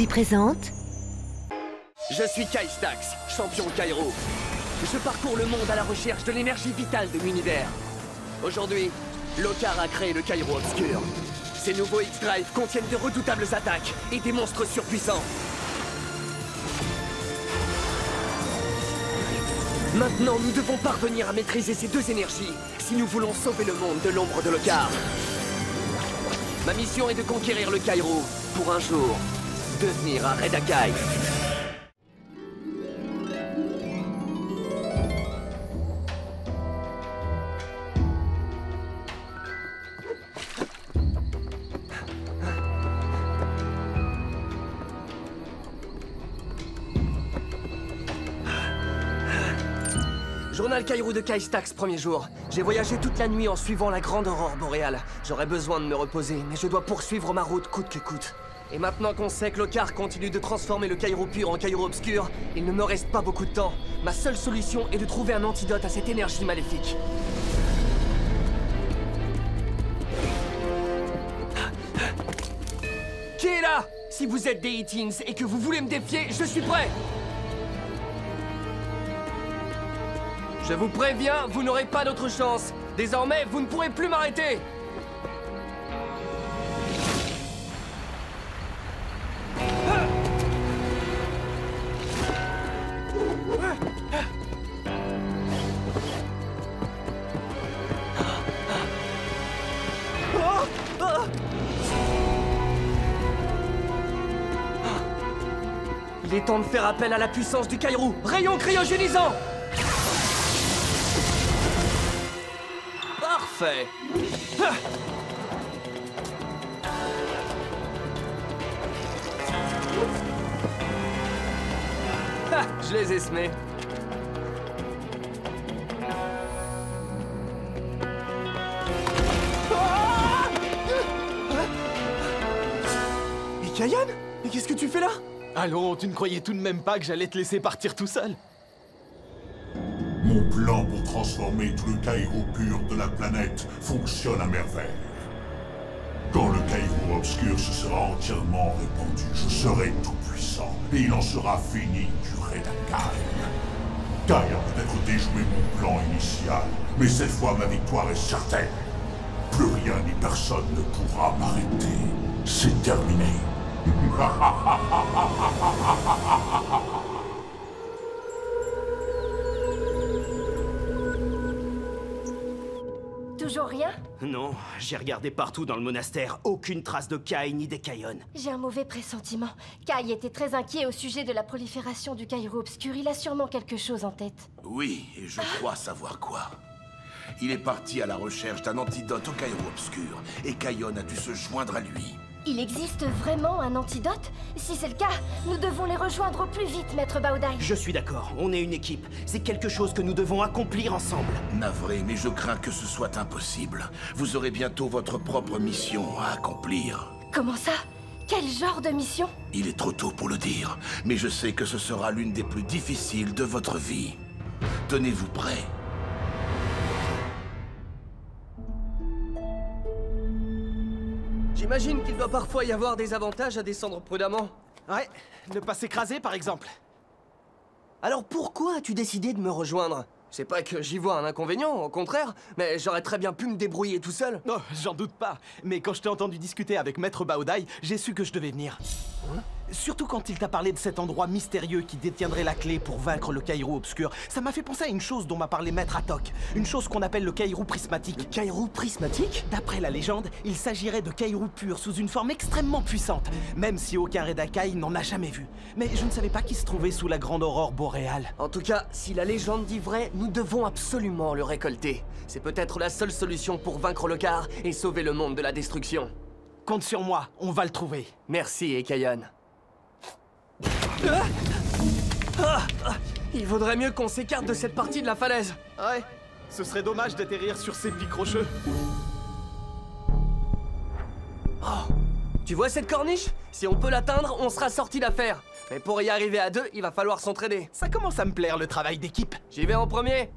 présente... Je suis Kaistax, champion Kairo. Je parcours le monde à la recherche de l'énergie vitale de l'univers. Aujourd'hui, Lokar a créé le Kairo Obscur. Ces nouveaux X-Drive contiennent de redoutables attaques et des monstres surpuissants. Maintenant, nous devons parvenir à maîtriser ces deux énergies si nous voulons sauver le monde de l'ombre de Lokar. Ma mission est de conquérir le Kairo pour un jour devenir un Redakai. Journal Kairo de Kaistax, premier jour. J'ai voyagé toute la nuit en suivant la grande aurore boréale. J'aurais besoin de me reposer, mais je dois poursuivre ma route coûte que coûte. Et maintenant qu'on sait que Lokar continue de transformer le Kairo pur en Kairo obscur, il ne me reste pas beaucoup de temps. Ma seule solution est de trouver un antidote à cette énergie maléfique. Qui est là? Si vous êtes des Eatings et que vous voulez me défier, je suis prêt! Je vous préviens, vous n'aurez pas d'autre chance. Désormais, vous ne pourrez plus m'arrêter. Il est temps de faire appel à la puissance du Kairo. Rayon cryogénisant! Parfait. Je les ai semés. Et Kayan? Mais qu'est-ce que tu fais là? Allons, tu ne croyais tout de même pas que j'allais te laisser partir tout seul? Mon plan pour transformer tout le Kairo pur de la planète fonctionne à merveille. Quand le Kairo obscur se sera entièrement répandu, je serai tout-puissant, et il en sera fini du Redakai. Kai a peut-être déjoué mon plan initial, mais cette fois ma victoire est certaine. Plus rien ni personne ne pourra m'arrêter. C'est terminé. Toujours rien? Non, j'ai regardé partout dans le monastère, aucune trace de Kai ni des Kayon. J'ai un mauvais pressentiment. Kai était très inquiet au sujet de la prolifération du Kairo obscur. Il a sûrement quelque chose en tête. Oui, et je crois savoir quoi. Il est parti à la recherche d'un antidote au Kairo obscur, et Kayon a dû se joindre à lui. Il existe vraiment un antidote? Si c'est le cas, nous devons les rejoindre au plus vite, Maître Baodai. Je suis d'accord, on est une équipe. C'est quelque chose que nous devons accomplir ensemble. Navré, mais je crains que ce soit impossible. Vous aurez bientôt votre propre mission à accomplir. Comment ça? Quel genre de mission? Il est trop tôt pour le dire, mais je sais que ce sera l'une des plus difficiles de votre vie. Tenez-vous prêts. J'imagine qu'il doit parfois y avoir des avantages à descendre prudemment. Ouais, ne pas s'écraser par exemple. Alors pourquoi as-tu décidé de me rejoindre? C'est pas que j'y vois un inconvénient, au contraire, mais j'aurais très bien pu me débrouiller tout seul. Non, j'en doute pas. Mais quand je t'ai entendu discuter avec Maître Baodai, j'ai su que je devais venir. Surtout quand il t'a parlé de cet endroit mystérieux qui détiendrait la clé pour vaincre le Kairo obscur. Ça m'a fait penser à une chose dont m'a parlé Maître Atok. Une chose qu'on appelle le Kairo prismatique. Le Kairo prismatique? D'après la légende, il s'agirait de Kairo pur sous une forme extrêmement puissante, même si aucun Redakai n'en a jamais vu. Mais je ne savais pas qu'il se trouvait sous la grande aurore boréale. En tout cas, si la légende dit vrai, nous devons absolument le récolter. C'est peut-être la seule solution pour vaincre Lokar et sauver le monde de la destruction. Compte sur moi, on va le trouver. Merci, Ekayan. Il vaudrait mieux qu'on s'écarte de cette partie de la falaise. Ouais, ce serait dommage d'atterrir sur ces pics rocheux. Oh, tu vois cette corniche? Si on peut l'atteindre, on sera sorti d'affaire. Mais pour y arriver à deux, il va falloir s'entraider. Ça commence à me plaire le travail d'équipe. J'y vais en premier.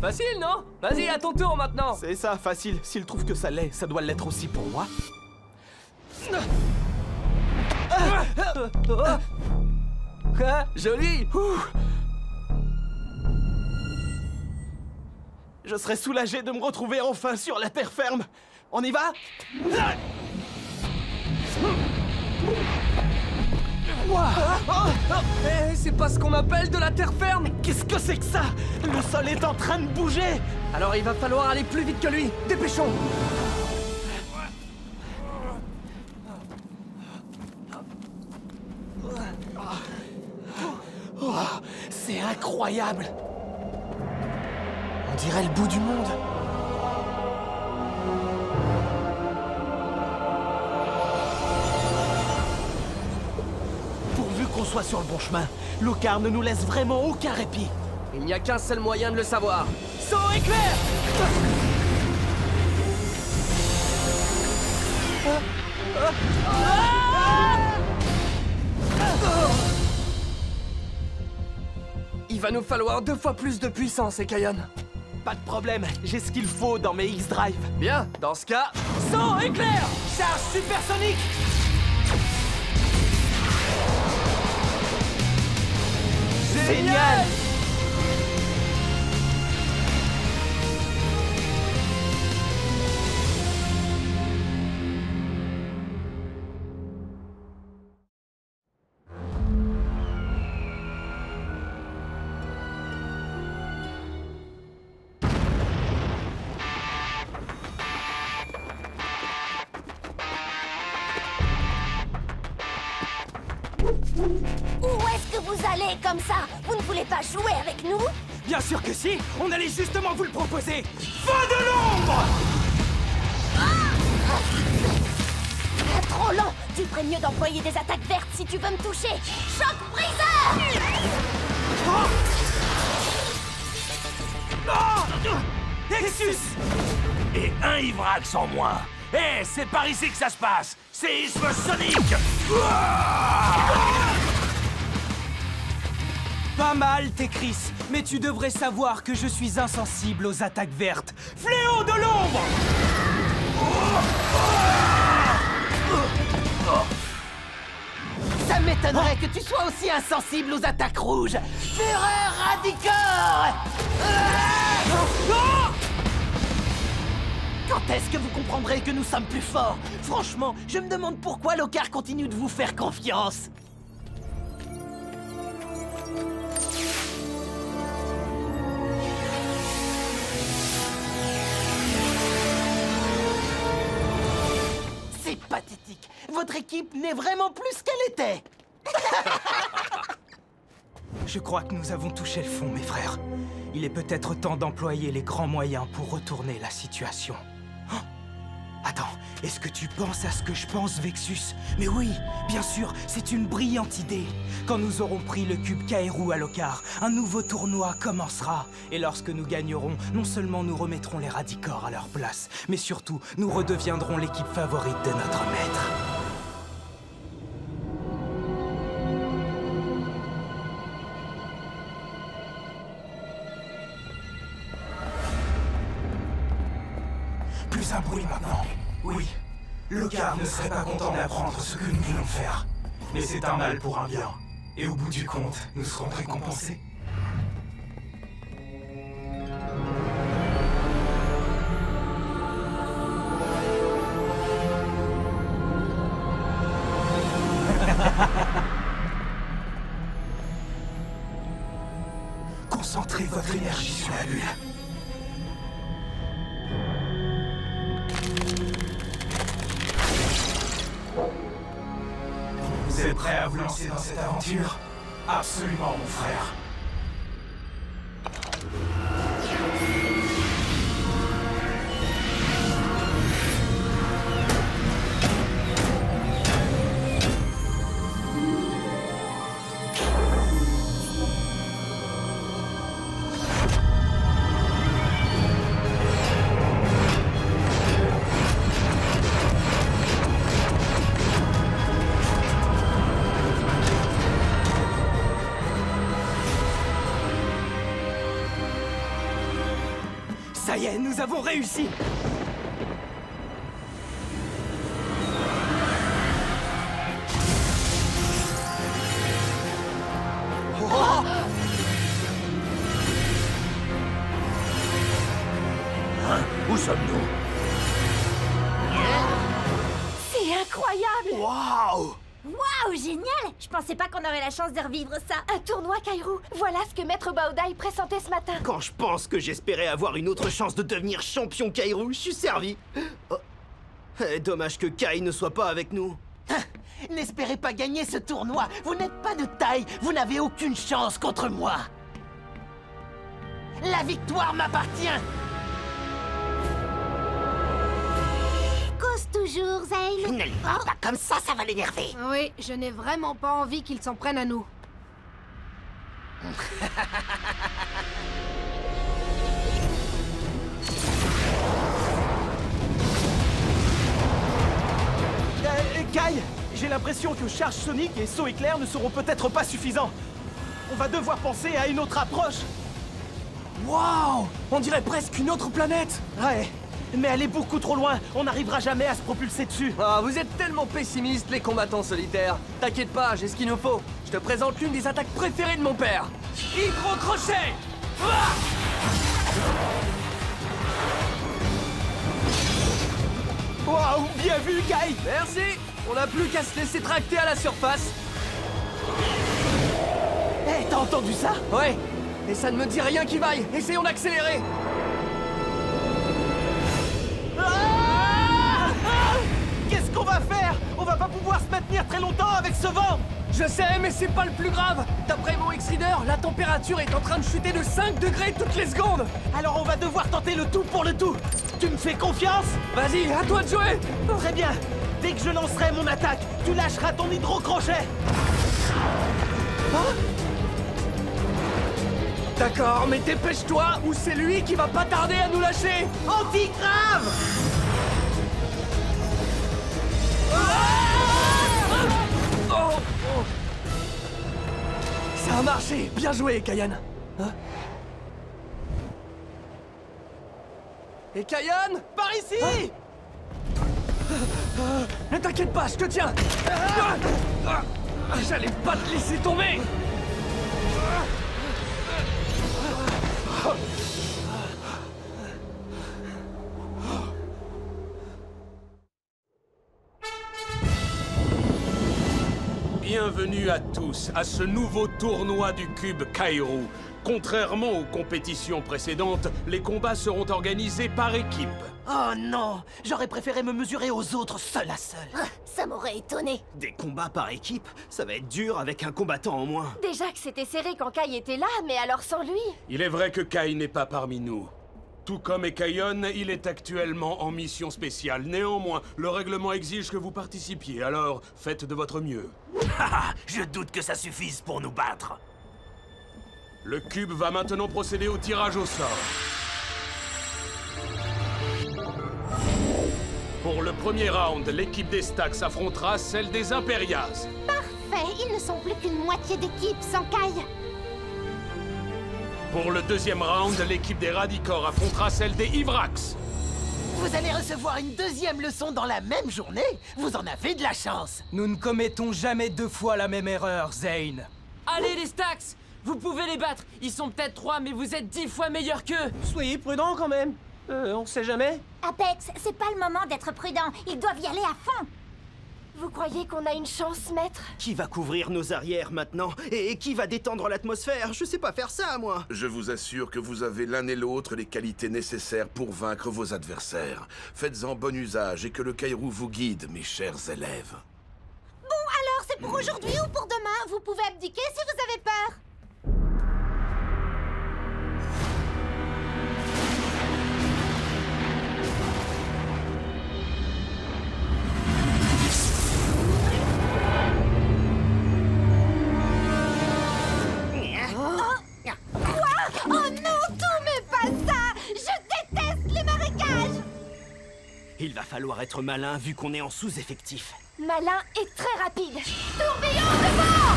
Facile, non? Vas-y, à ton tour maintenant. C'est ça, facile. S'il trouve que ça l'est, ça doit l'être aussi pour moi. Ah, joli. Je serais soulagé de me retrouver enfin sur la terre ferme. On y va? Eh, c'est pas ce qu'on appelle de la terre ferme. Qu'est-ce que c'est que ça? Le sol est en train de bouger. Alors il va falloir aller plus vite que lui. Dépêchons. C'est incroyable. On dirait le bout du monde. Pourvu qu'on soit sur le bon chemin, Lockhart ne nous laisse vraiment aucun répit. Il n'y a qu'un seul moyen de le savoir. Saut éclair! Il va nous falloir 2 fois plus de puissance, Kayon. Pas de problème, j'ai ce qu'il faut dans mes X-Drive. Bien, dans ce cas, saut éclair! Charge supersonique! Génial! Où est-ce que vous allez comme ça? Vous ne voulez pas jouer avec nous? Bien sûr que si! On allait justement vous le proposer! Feu de l'ombre! Trop lent! Tu ferais mieux d'employer des attaques vertes si tu veux me toucher! Choc briseur! Nexus! Et un Ivrax en moins. Eh, c'est par ici que ça se passe. Séisme sonique. Pas mal, Tekris, mais tu devrais savoir que je suis insensible aux attaques vertes. Fléau de l'ombre! Ça m'étonnerait que tu sois aussi insensible aux attaques rouges. Fureur Radicor! Quand est-ce que vous comprendrez que nous sommes plus forts? Franchement, je me demande pourquoi Lockhart continue de vous faire confiance. C'est pathétique. Votre équipe n'est vraiment plus ce qu'elle était. Je crois que nous avons touché le fond, mes frères. Il est peut-être temps d'employer les grands moyens pour retourner la situation. Oh! Attends, est-ce que tu penses à ce que je pense, Vexus? Mais oui, bien sûr, c'est une brillante idée. Quand nous aurons pris le cube Kaeru à Lockhart, un nouveau tournoi commencera. Et lorsque nous gagnerons, non seulement nous remettrons les Radicors à leur place, mais surtout, nous redeviendrons l'équipe favorite de notre maître. Plus un bruit maintenant. Oui, Lockhart ne serait pas content d'apprendre ce que nous voulons faire. Mais c'est un mal pour un bien. Et au bout du compte, nous serons récompensés. Concentrez votre énergie sur la bulle. Vous êtes prêt à vous lancer dans cette aventure? Absolument, mon frère. Ça y est, nous avons réussi! Où sommes-nous? C'est incroyable! Waouh! Waouh, génial! Je pensais pas qu'on aurait la chance de revivre ça. Un tournoi, Kaïrou! Voilà ce que Maître Baodai pressentait ce matin. Quand je pense que j'espérais avoir une autre chance de devenir champion Kaïrou, je suis servi. Oh. Dommage que Kai ne soit pas avec nous. N'espérez pas gagner ce tournoi. Vous n'êtes pas de taille. Vous n'avez aucune chance contre moi. La victoire m'appartient. Cause toujours, Zane. Ne lui parle pas comme ça va l'énerver. Oui, je n'ai vraiment pas envie qu'ils s'en prennent à nous. Kai, j'ai l'impression que charge sonique et saut éclair ne seront peut-être pas suffisants. On va devoir penser à une autre approche. Waouh! On dirait presque une autre planète! Ouais, mais elle est beaucoup trop loin. On n'arrivera jamais à se propulser dessus. Ah, vous êtes tellement pessimistes, les combattants solitaires. T'inquiète pas, j'ai ce qu'il nous faut. Je te présente l'une des attaques préférées de mon père. Hydro-crochet! Waouh, bien vu, Kai! Merci! On n'a plus qu'à se laisser tracter à la surface. Hé, t'as entendu ça? Ouais, et ça ne me dit rien qui vaille. Essayons d'accélérer. Qu'est-ce qu'on va faire? On va pas pouvoir se maintenir très longtemps avec ce vent! Je sais, mais c'est pas le plus grave. D'après mon X-Reader, la température est en train de chuter de 5 degrés toutes les secondes. Alors on va devoir tenter le tout pour le tout. Tu me fais confiance? Vas-y, à toi de jouer. Très bien. Dès que je lancerai mon attaque, tu lâcheras ton hydro-crochet. D'accord, mais dépêche-toi ou c'est lui qui va pas tarder à nous lâcher. Anti-grave! Ça a marché. Bien joué, Kayan. Hein? Et Kayan, Par ici! ne t'inquiète pas, je te tiens. J'allais pas te laisser tomber. Bienvenue à tous à ce nouveau tournoi du cube Kaïrou. Contrairement aux compétitions précédentes, les combats seront organisés par équipe. Oh non! J'aurais préféré me mesurer aux autres seul à seul. Ah, ça m'aurait étonné. Des combats par équipe, ça va être dur avec un combattant en moins. Déjà que c'était serré quand Kai était là, mais alors sans lui? Il est vrai que Kai n'est pas parmi nous. Tout comme Ekayon, il est actuellement en mission spéciale. Néanmoins, le règlement exige que vous participiez, alors faites de votre mieux. Je doute que ça suffise pour nous battre. Le cube va maintenant procéder au tirage au sort. Pour le premier round, l'équipe des Stax affrontera celle des Impérias. Parfait, ils ne sont plus qu'une moitié d'équipe sans Kai. Pour le deuxième round, l'équipe des Radicors affrontera celle des Ivrax. Vous allez recevoir une deuxième leçon dans la même journée? Vous en avez de la chance. Nous ne commettons jamais deux fois la même erreur, Zane. Allez les Stax, vous pouvez les battre. Ils sont peut-être 3, mais vous êtes 10 fois meilleurs qu'eux. Soyez prudents quand même. On sait jamais. Apex, c'est pas le moment d'être prudent. Ils doivent y aller à fond. Vous croyez qu'on a une chance, maître? Qui va couvrir nos arrières maintenant? Et qui va détendre l'atmosphère? Je sais pas faire ça, moi. Je vous assure que vous avez l'un et l'autre les qualités nécessaires pour vaincre vos adversaires. Faites-en bon usage et que le Kaïrou vous guide, mes chers élèves. Bon, alors, c'est pour aujourd'hui ou pour demain? Vous pouvez abdiquer si vous avez peur. Oh non, tout mais pas ça! Je déteste les marécages! Il va falloir être malin vu qu'on est en sous-effectif. Malin et très rapide. Tourbillon de vent!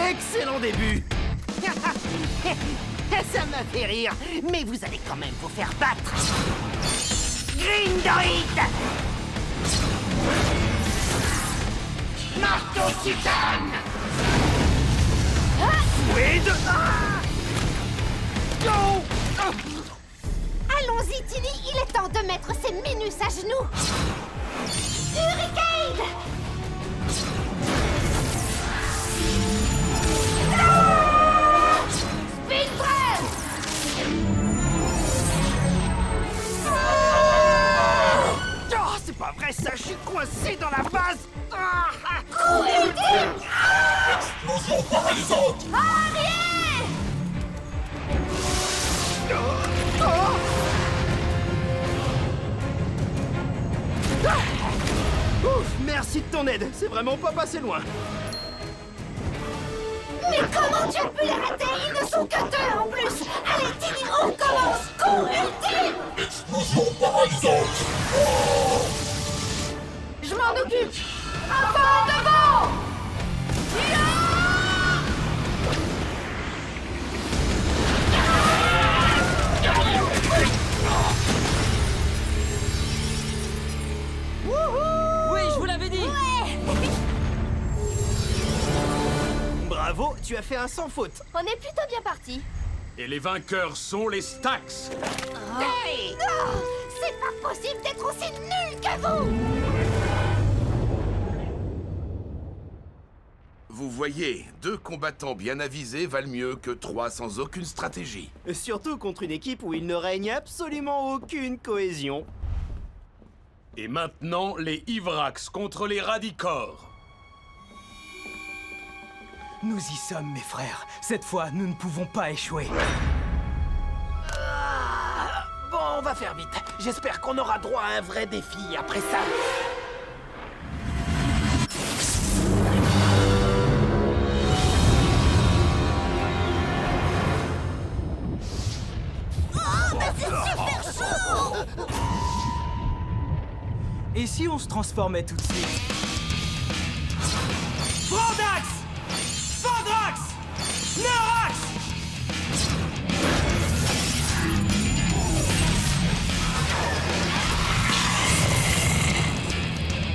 Excellent début! Ça m'a fait rire, mais vous allez quand même vous faire battre. Grindoid! Marteau titane. Oui, de... Go. Allons-y, Tilly, il est temps de mettre ces Minus à genoux. Hurricane! Speedball! Oh, c'est pas vrai ça, je suis coincé dans la base. Coup ultime! Explosion paralysante! Arrière! Ouf, merci de ton aide, c'est vraiment pas passé loin. Mais comment tu as pu les rater? Ils ne sont que deux en plus! Allez, Tilly, on commence! Coup ultime! Explosion paralysante! Je m'en occupe! Avant, devant! Oui, je vous l'avais dit. Bravo, tu as fait un sans faute. On est plutôt bien parti. Et les vainqueurs sont les Stax. Hey! Non! C'est pas possible d'être aussi nul que vous! Vous voyez, 2 combattants bien avisés valent mieux que 3 sans aucune stratégie. Surtout contre une équipe où il ne règne absolument aucune cohésion. Et maintenant, les Ivrax contre les Radicors. Nous y sommes, mes frères. Cette fois, nous ne pouvons pas échouer. Bon, on va faire vite. J'espère qu'on aura droit à un vrai défi après ça. Oh, mais c'est super chaud! Et si on se transformait tout de suite? Brandax! Fandrax! Neurax!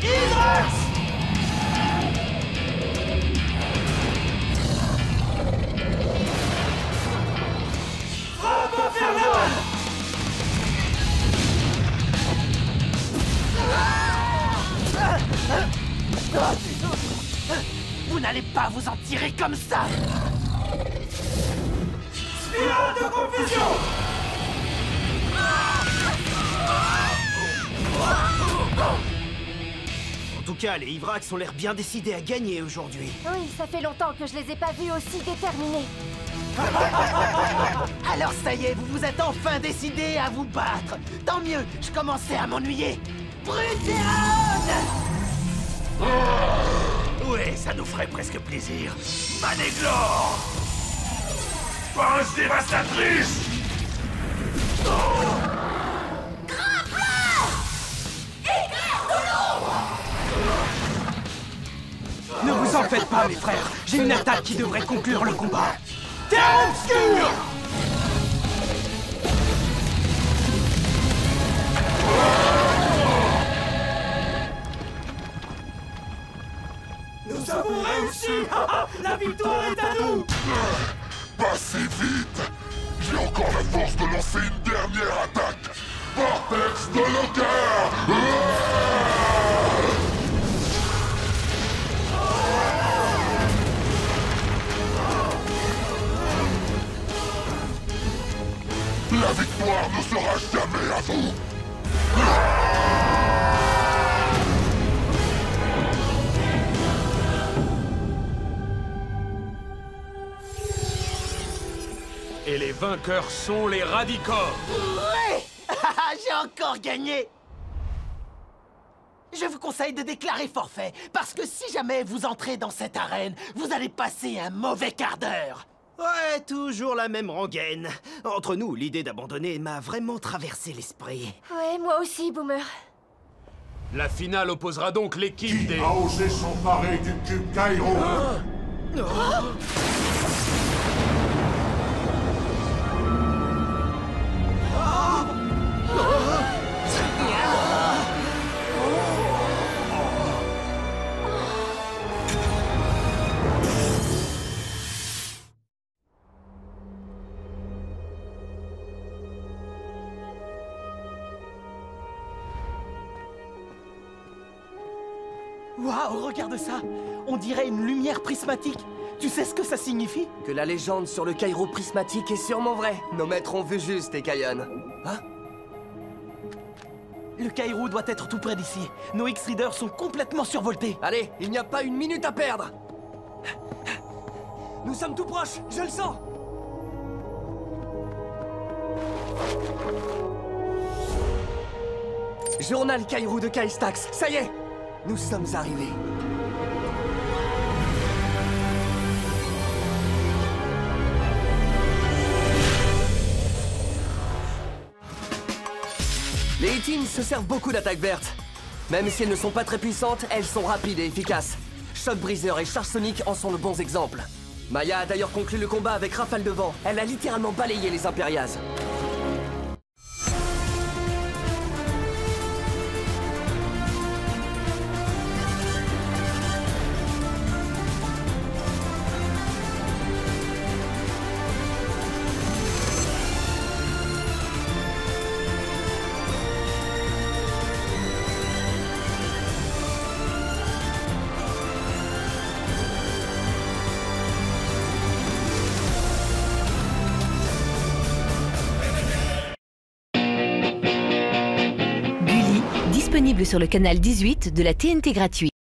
Hydrax! Frappe infernale! Vous n'allez pas vous en tirer comme ça. Spirale de confusion! En tout cas, les Ivrax ont l'air bien décidés à gagner aujourd'hui. Oui, ça fait longtemps que je les ai pas vus aussi déterminés. Alors ça y est, vous vous êtes enfin décidé à vous battre. Tant mieux, je commençais à m'ennuyer. Brutéone! Ouais, ça nous ferait presque plaisir. Manéglor! Pince dévastatrice! Ne vous en faites pas, mes frères. J'ai une attaque qui devrait conclure le combat. Terre obscure! Nous avons réussi! La victoire est à nous! Pas si vite! J'ai encore la force de lancer une dernière attaque! Vortex de Locker! La victoire ne sera jamais à vous! Et les vainqueurs sont les Radicors. Ouais! J'ai encore gagné! Je vous conseille de déclarer forfait, parce que si jamais vous entrez dans cette arène, vous allez passer un mauvais quart d'heure. Ouais, toujours la même rengaine. Entre nous, l'idée d'abandonner m'a vraiment traversé l'esprit. Ouais, moi aussi, Boomer. La finale opposera donc l'équipe des... A osé s'emparer du cube Cairo? Regarde ça. On dirait une lumière prismatique. Tu sais ce que ça signifie? Que la légende sur le Kairo prismatique est sûrement vraie. Nos maîtres ont vu juste, Ekayon. Hein? Le Kairo doit être tout près d'ici. Nos X-Readers sont complètement survoltés. Allez, il n'y a pas une minute à perdre. Nous sommes tout proches, je le sens. Journal Kairo de Kaistax, ça y est, nous sommes arrivés. Les Teams se servent beaucoup d'attaques vertes. Même si elles ne sont pas très puissantes, elles sont rapides et efficaces. Shock Breezer et Charge Sonic en sont de bons exemples. Maya a d'ailleurs conclu le combat avec Rafale de Vent. Elle a littéralement balayé les Impérias. Disponible sur le canal 18 de la TNT gratuit.